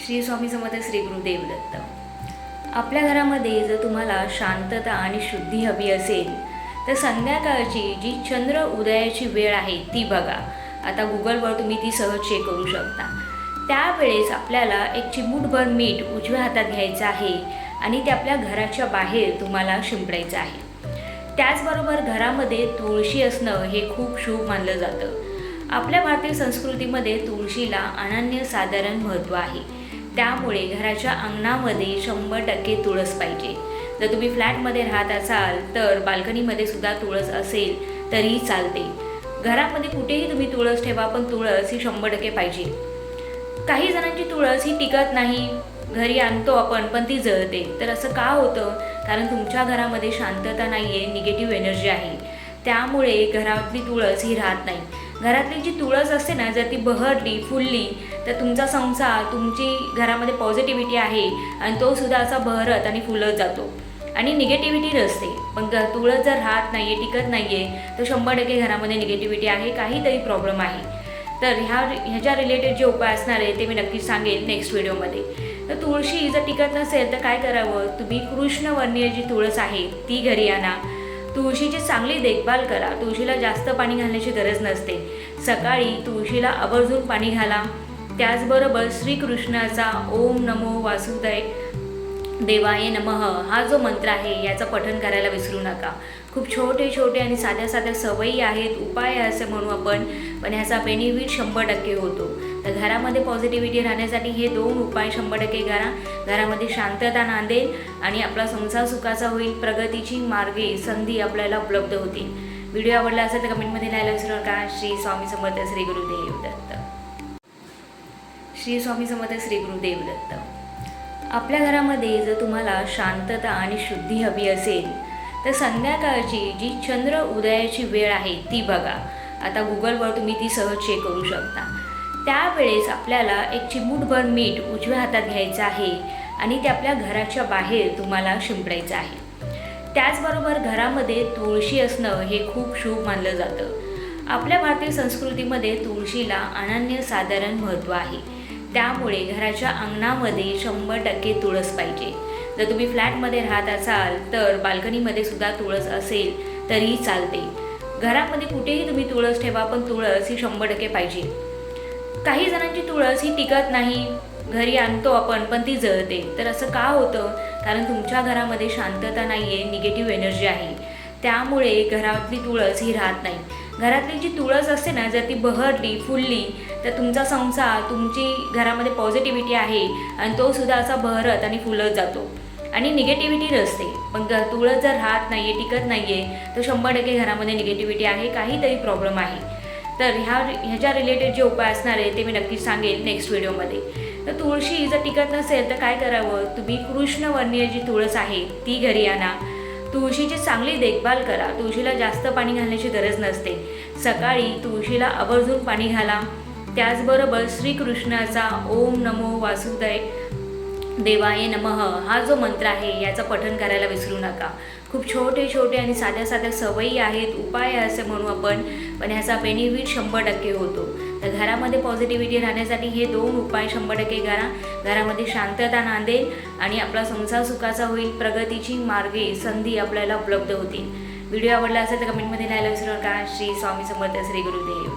श्री स्वामी समर्थ श्री गुरुदेव दत्त। आपल्या घरामध्ये जर तुम्हाला शांतता आणि शुद्धी हवी असेल तर संध्याकाळची जी चंद्र उदयाची वेळ आहे ती बघा। आता गुगलवर तुम्ही ती सहज चेक करू शकता। त्यावेळेस आपल्याला एक चिमूटभर मीठ उजव्या हातात घ्यायचं आहे आणि ते आपल्या घराच्या बाहेर तुम्हाला शिंपडायचं आहे। त्याचबरोबर घरामध्ये तुळशी असणं हे खूप शुभ मानलं जातं। आपल्या भारतीय संस्कृतीमध्ये तुळशीला अनन्यसाधारण महत्त्व आहे। त्यामुळे घराच्या अंगणामध्ये 100% तुळस पाहिजे। जर तुम्ही फ्लॅटमध्ये राहत असाल तर बाल्कनीमध्ये सुद्धा तुळस असेल तरी चालते। घरामध्ये कुठेही तुम्ही तुळस ठेवा, पण तुळस ही 100% पाहिजे। काही जणांची तुळस ही टिकत नाही, घरी आणतो आपण पण ती जळते। तर असं का होतं? कारण तुमच्या घरामध्ये शांतता नाही आहे, निगेटिव्ह एनर्जी आहे। त्यामुळे घरातली तुळस ही राहत नाही। घरातली जी तुळस असते ना, जर ती बहरली फुलली तर तुमचा संसार, तुमची घरामध्ये पॉझिटिव्हिटी आहे आणि तो सुद्धा असा बहरत आणि फुलत जातो आणि निगेटिव्हिटी नसते। पण तुळस जर राहत नाही आहे, टिकत नाही आहे तर 100% घरामध्ये निगेटिव्हिटी आहे, काहीतरी प्रॉब्लेम आहे। तर ह्याच्या रिलेटेड जे उपाय असणार आहे ते मी नक्कीच सांगेल नेक्स्ट व्हिडिओमध्ये। तर तुळशी जर टिकत नसेल तर काय करावं? तुम्ही कृष्णवर्णीय जी तुळस आहे ती घरी आणा। तुळशीची चांगली देखभाल करा। तुळशीला जास्त पाणी घालण्याची गरज नसते। सकाळी तुळशीला आवर्जून पाणी घाला। त्याचबरोबर श्रीकृष्णाचा ओम नमो वासुदेवाय देवाय नमः हा जो मंत्र आहे याचं पठण करायला विसरू नका। खूप छोटे छोटे आणि साध्या साध्या सवयी आहेत, उपाय आहे असं म्हणू आपण, पण ह्याचा बेनिफिट 100% होतो। तर घरामध्ये पॉझिटिव्हिटी राहण्यासाठी हे 2 उपाय 100% करा। घरामध्ये शांतता नांदेल आणि आपला संसार सुखाचा होईल, प्रगतीची मार्गे संधी आपल्याला उपलब्ध होतील। व्हिडिओ आवडला असेल तर कमेंटमध्ये लिहायला विसरू नका। श्री स्वामी समर्थ श्री गुरुदेव दत्त। श्री स्वामी समर्थ श्री गुरुदेव दत्त। आपल्या घरामध्ये जर तुम्हाला शांतता आणि शुद्धी हवी असेल तर संध्याकाळची जी चंद्र उदयाची वेळ आहे ती बघा। आता गुगलवर तुम्ही ती सहज चेक करू शकता। त्यावेळेस आपल्याला एक चिमूटभर मीठ उजव्या हातात घ्यायचं आहे आणि ते आपल्या घराच्या बाहेर तुम्हाला शिंपडायचं आहे। त्याचबरोबर घरामध्ये तुळशी असणं हे खूप शुभ मानलं जातं। आपल्या भारतीय संस्कृतीमध्ये तुळशीला अनन्यसाधारण महत्त्व आहे। त्यामुळे घराच्या अंगणामध्ये 100% तुळस पाहिजे। जर तुम्ही फ्लॅटमध्ये राहत असाल तर बाल्कनीमध्ये सुद्धा तुळस असेल तरी चालते। घरामध्ये कुठेही तुम्ही तुळस ठेवा, पण तुळस ही 100% पाहिजे। काही जणांची तुळस ही टिकत नाही, घरी आणतो आपण पण ती जळते। तर असं का होतं? कारण तुमच्या घरामध्ये शांतता नाही आहे, निगेटिव्ह एनर्जी आहे। त्यामुळे घरातली तुळस ही राहत नाही। घरातली जी तुळस असते ना, जर ती बहरली फुलली तर तुमचा संसार, तुमची घरामध्ये पॉझिटिव्हिटी आहे आणि तो सुद्धा असा बहरत आणि फुलत जातो आणि निगेटिव्हिटी नसते। पण तुळस जर राहत नाही आहे, टिकत नाही आहे तर 100% घरामध्ये निगेटिव्हिटी आहे, काहीतरी प्रॉब्लेम आहे। तर ह्याच्या रिलेटेड जे उपाय असणार आहे ते मी नक्कीच सांगेल नेक्स्ट व्हिडिओमध्ये। तर तुळशी जर टिकत नसेल तर काय करावं? तुम्ही कृष्णवर्णीय जी तुळस आहे ती घरी आणा। तुळशीची चांगली देखभाल करा। तुळशीला जास्त पाणी घालण्याची गरज नसते। सकाळी तुळशीला आवर्जून पाणी घाला। त्याचबरोबर श्रीकृष्णाचा ओम नमो वासुदेवाय देवाय नमः हा जो मंत्र आहे याचं पठण करायला विसरू नका। खूप छोटे छोटे आणि साध्या साध्या सवयी आहेत, उपाय आहे असं म्हणू आपण, पण ह्याचा बेनिफिट 100% होतो। तर घरामध्ये पॉझिटिव्हिटी राहण्यासाठी हे 2 उपाय 100% करा। घरामध्ये शांतता नांदेल आणि आपला संसार सुखाचा होईल, प्रगतीची मार्गे संधी आपल्याला उपलब्ध होतील। व्हिडिओ आवडला असेल तर कमेंटमध्ये लिहायला विसरू नका। श्री स्वामी समर्थ श्री गुरुदेव।